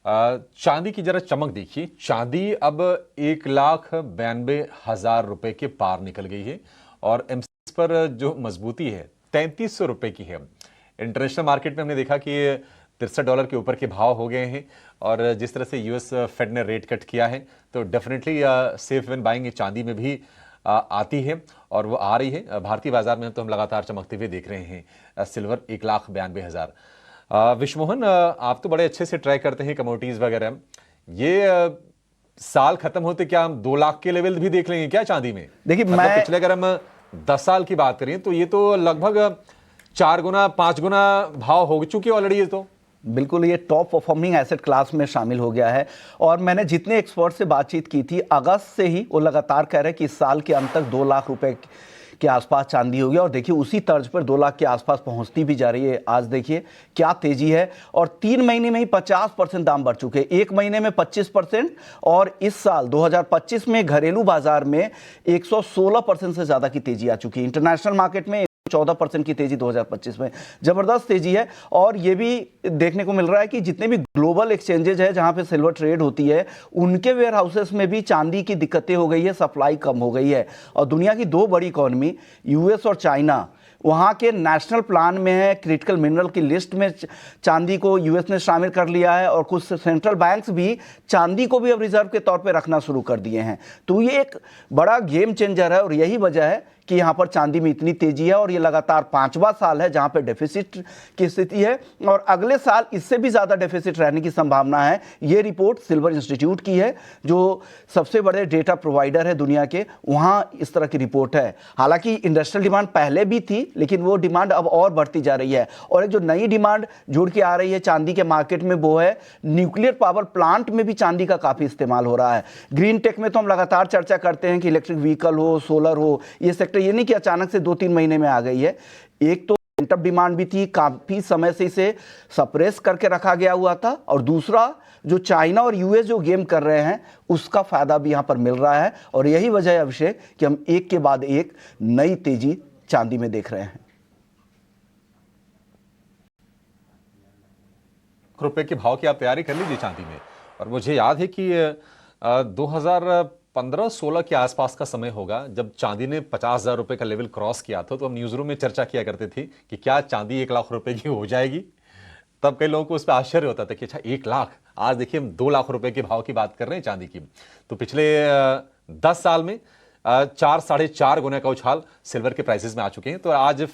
चांदी की जरा चमक देखिए। चांदी अब 1,92,000 रुपए के पार निकल गई है और एमसीएक्स पर जो मजबूती है 3,300 रुपए की है। इंटरनेशनल मार्केट में हमने देखा कि $63 के ऊपर के भाव हो गए हैं और जिस तरह से यूएस फेड ने रेट कट किया है तो डेफिनेटली सेफ व्हेन बाइंग चांदी में भी आती है और वो आ रही है। भारतीय बाजार में तो हम लगातार चमकते हुए देख रहे हैं। सिल्वर 1,92,000। विश्वमोहन, आप तो बड़े अच्छे से ट्रैक करते हैं कमोडिटीज वगैरह। ये साल खत्म होते क्या हम 2 लाख के लेवल भी देख लेंगे क्या चांदी में? देखिए, मतलब पिछले अगर हम 10 साल की बात करें तो ये तो लगभग 4 गुना 5 गुना भाव हो चुके ऑलरेडी। ये तो बिल्कुल ये टॉप परफॉर्मिंग एसेट क्लास में शामिल हो गया है। और मैंने जितने एक्सपर्ट से बातचीत की थी, अगस्त से ही वो लगातार कह रहे हैं कि इस साल के अंत तक 2 लाख रुपए के आसपास चांदी होगी और देखिए उसी तर्ज पर 2 लाख के आसपास पहुंचती भी जा रही है। आज देखिए क्या तेजी है और 3 महीने में ही 50% दाम बढ़ चुके हैं, 1 महीने में 25% और इस साल 2025 में घरेलू बाजार में 116% से ज्यादा की तेजी आ चुकी है। इंटरनेशनल मार्केट में 14% की तेजी 2025 में, जबरदस्त तेजी है। और यह भी देखने को मिल रहा है कि जितने भी ग्लोबल एक्सचेंजेज है जहां पे सिल्वर ट्रेड होती है, उनके वेयर हाउसेस में भी चांदी की दिक्कतें हो गई है, सप्लाई कम हो गई है। और दुनिया की 2 बड़ी इकोनॉमी यूएस और चाइना, वहाँ के नेशनल प्लान में है, क्रिटिकल मिनरल की लिस्ट में चांदी को यूएस ने शामिल कर लिया है और कुछ सेंट्रल बैंक्स भी चांदी को भी अब रिजर्व के तौर पे रखना शुरू कर दिए हैं। तो ये एक बड़ा गेम चेंजर है और यही वजह है कि यहाँ पर चांदी में इतनी तेजी है और ये लगातार 5वां साल है जहाँ पे डेफिसिट की स्थिति है और अगले साल इससे भी ज़्यादा डेफिसिट रहने की संभावना है। ये रिपोर्ट सिल्वर इंस्टीट्यूट की है, जो सबसे बड़े डेटा प्रोवाइडर है दुनिया के, वहाँ इस तरह की रिपोर्ट है। हालांकि इंडस्ट्रियल डिमांड पहले भी थी, लेकिन वो डिमांड अब और बढ़ती जा रही है और एक जो नई डिमांड जुड़ के आ रही है चांदी के मार्केट में, वो है न्यूक्लियर पावर प्लांट में भी चांदी का काफ़ी इस्तेमाल हो रहा है। ग्रीन टेक में तो हम लगातार चर्चा करते हैं कि इलेक्ट्रिक व्हीकल हो, सोलर हो, ये सेक्टर ये नहीं कि अचानक से 2-3 महीने में आ गई है। एक तो पेंट अप डिमांड भी थी, काफी समय से इसे सप्रेस करके रखा गया हुआ था और दूसरा जो चाइना और यूएस जो गेम कर रहे हैं उसका फायदा भी यहां पर मिल रहा है और यही वजह है अभिषेक कि हम एक के बाद एक नई तेजी चांदी में देख रहे हैं। रुपए के भाव की आप तैयारी कर लीजिए चांदी में। और मुझे याद है कि 2015-16 के आसपास का समय होगा जब चांदी ने 50,000 रुपए का लेवल क्रॉस किया था, तो हम न्यूज रूम में चर्चा किया करते थे कि क्या चांदी 1 लाख रुपए की हो जाएगी। तब कई लोगों को उस पर आश्चर्य होता था कि अच्छा 1 लाख, आज देखिए हम 2 लाख रुपए के भाव की बात कर रहे हैं चांदी की। तो पिछले 10 साल में 4 साढ़े 4 गुना का उछाल सिल्वर के प्राइसेस में आ चुके हैं। तो आज